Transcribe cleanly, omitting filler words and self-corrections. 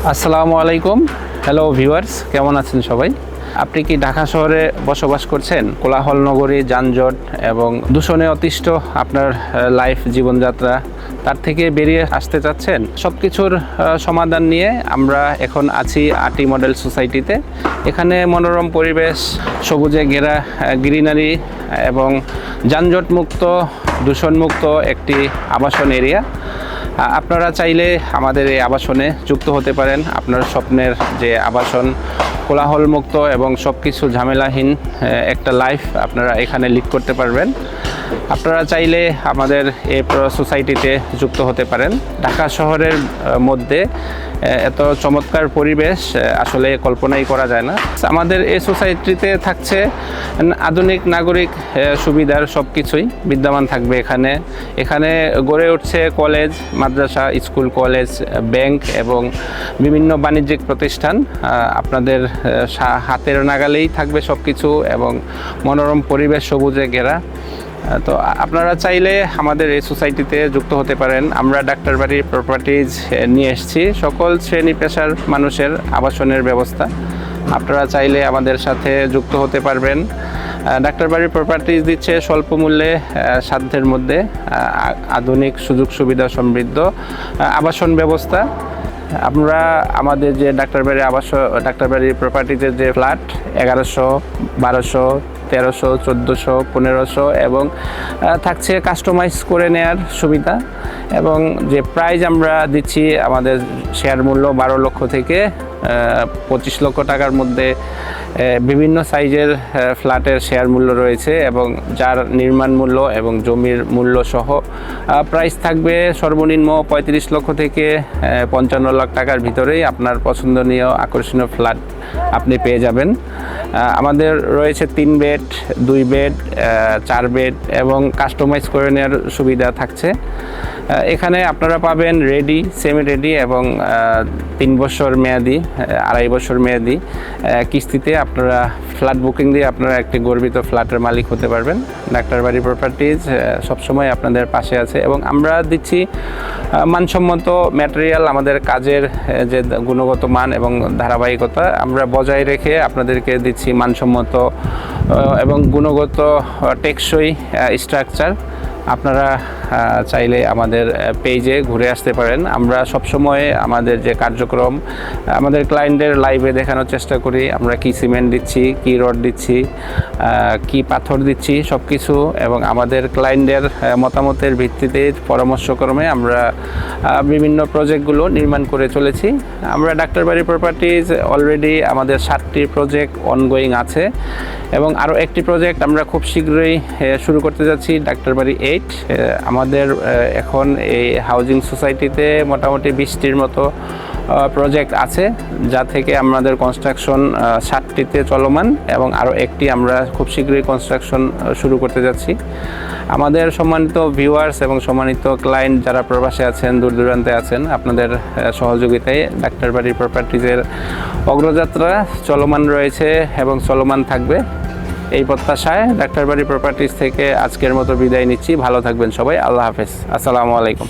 আসসালামু আলাইকুম। Hello viewers, কেমন আছেন সবাই? আপনি কি ঢাকা শহরে বসবাস করছেন? কোলাহল নগরী, যানজট এবং দূষণে অতিষ্ঠ আপনার লাইফ জীবনযাত্রা, তার থেকে বেরিয়ে আসতে চাচ্ছেন? সব কিছুর সমাধান নিয়ে আমরা এখন আছি আটি মডেল সোসাইটিতে। এখানে মনোরম পরিবেশ, সবুজে ঘেরা গ্রিনারি এবং যানজট মুক্ত, দূষণমুক্ত একটি আবাসন এরিয়া। আপনারা চাইলে আমাদের এই আবাসনে যুক্ত হতে পারেন। আপনার স্বপ্নের যে আবাসন, কোলাহলমুক্ত এবং সব কিছু ঝামেলাহীন একটা লাইফ আপনারা এখানে লিড করতে পারবেন। আপনারা চাইলে আমাদের এই সোসাইটিতে যুক্ত হতে পারেন। ঢাকা শহরের মধ্যে এত চমৎকার পরিবেশ আসলে কল্পনাই করা যায় না। আমাদের এই সোসাইটিতে থাকছে আধুনিক নাগরিক সুবিধার সব কিছুই বিদ্যমান থাকবে এখানে গড়ে উঠছে কলেজ, মাদ্রাসা, স্কুল, কলেজ, ব্যাংক এবং বিভিন্ন বাণিজ্যিক প্রতিষ্ঠান। আপনাদের হাতের নাগালেই থাকবে সব কিছু এবং মনোরম পরিবেশ, সবুজে ঘেরা। তো আপনারা চাইলে আমাদের এই সোসাইটিতে যুক্ত হতে পারেন। আমরা ডাক্তারবাড়ি প্রপার্টিজ নিয়ে এসেছি সকল শ্রেণী পেশার মানুষের আবাসনের ব্যবস্থা। আপনারা চাইলে আমাদের সাথে যুক্ত হতে পারবেন। ডাক্তারবাড়ি প্রপার্টিজ দিচ্ছে স্বল্প মূল্যে, সাধ্যের মধ্যে আধুনিক সুযোগ সুবিধা সমৃদ্ধ আবাসন ব্যবস্থা। আমরা আমাদের যে ডাক্তারবাড়ি প্রপার্টিজের যে ফ্ল্যাট 1100, 1200, 1300, 1400, 1500 এবং থাকছে কাস্টমাইজ করে নেয়ার সুবিধা। এবং যে প্রাইজ আমরা দিচ্ছি, আমাদের শেয়ার মূল্য 12 লক্ষ থেকে 25 লক্ষ টাকার মধ্যে বিভিন্ন সাইজের ফ্ল্যাটের শেয়ার মূল্য রয়েছে এবং যার নির্মাণ মূল্য এবং জমির মূল্য সহ প্রাইস থাকবে সর্বনিম্ন 35 লক্ষ থেকে 55 লাখ টাকার ভিতরেই আপনার পছন্দনীয় আকর্ষণীয় ফ্ল্যাট আপনি পেয়ে যাবেন। আমাদের রয়েছে 3 বেড, 2 বেড, 4 বেড এবং কাস্টমাইজ করে নেওয়ার সুবিধা থাকছে। এখানে আপনারা পাবেন রেডি, সেমি রেডি এবং 3 বছর মেয়াদি, 2.5 বছর মেয়াদি কিস্তিতে আপনারা ফ্ল্যাট বুকিং দিয়ে আপনারা একটি গর্বিত ফ্ল্যাটের মালিক হতে পারবেন। ডাক্তারবাড়ি প্রপার্টিজ সবসময় আপনাদের পাশে আছে এবং আমরা দিচ্ছি মানসম্মত ম্যাটেরিয়াল। আমাদের কাজের যে গুণগত মান এবং ধারাবাহিকতা আমরা বজায় রেখে আপনাদেরকে দিচ্ছি মানসম্মত এবং গুণগত টেকসই স্ট্রাকচার। আপনারা চাইলে আমাদের পেজে ঘুরে আসতে পারেন। আমরা সবসময় আমাদের যে কার্যক্রম আমাদের ক্লায়েন্টের লাইভে দেখানোর চেষ্টা করি। আমরা কি সিমেন্ট দিচ্ছি, কি রড দিচ্ছি, কি পাথর দিচ্ছি, সব কিছু এবং আমাদের ক্লায়েন্টের মতামতের ভিত্তিতে পরামর্শক্রমে আমরা বিভিন্ন প্রজেক্টগুলো নির্মাণ করে চলেছি। আমরা ডাক্তারবাড়ি প্রপার্টিজ অলরেডি আমাদের 7টি প্রজেক্ট অনগোয়িং আছে এবং আরও একটি প্রজেক্ট আমরা খুব শীঘ্রই শুরু করতে যাচ্ছি, ডাক্তারবাড়ি 8। আমাদের এখন এই হাউজিং সোসাইটিতে মোটামুটি 20টির মতো প্রজেক্ট আছে, যা থেকে আমাদের কনস্ট্রাকশন 7টিতে চলমান এবং আরও একটি আমরা খুব শীঘ্রই কনস্ট্রাকশন শুরু করতে যাচ্ছি। আমাদের সম্মানিত ভিউয়ার্স এবং সম্মানিত ক্লায়েন্ট যারা প্রবাসে আছেন, দূর দূরান্তে আছেন, আপনাদের সহযোগিতায় ডাক্তারবাড়ি প্রপার্টিজের অগ্রযাত্রা চলমান রয়েছে এবং চলমান থাকবে। এই প্রত্যাশায় ডাক্তারবাড়ি প্রপার্টিজ থেকে আজকের মতো বিদায় নিচ্ছি। ভালো থাকবেন সবাই। আল্লাহ হাফেজ। আসসালামু আলাইকুম।